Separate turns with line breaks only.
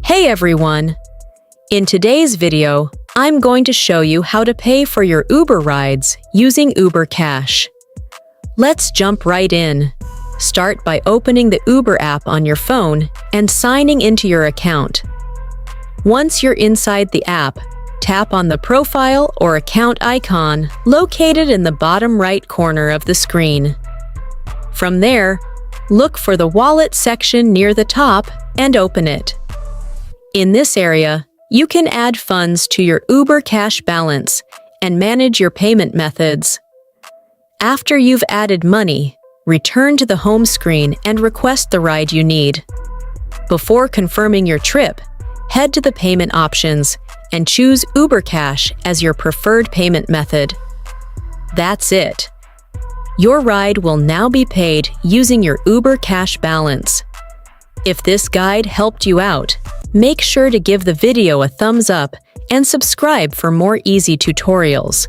Hey everyone! In today's video, I'm going to show you how to pay for your Uber rides using Uber Cash. Let's jump right in. Start by opening the Uber app on your phone and signing into your account. Once you're inside the app, tap on the profile or account icon located in the bottom right corner of the screen. From there, look for the Wallet section near the top and open it. In this area, you can add funds to your Uber Cash balance and manage your payment methods. After you've added money, return to the home screen and request the ride you need. Before confirming your trip, head to the payment options and choose Uber Cash as your preferred payment method. That's it. Your ride will now be paid using your Uber Cash balance. If this guide helped you out, make sure to give the video a thumbs up and subscribe for more easy tutorials.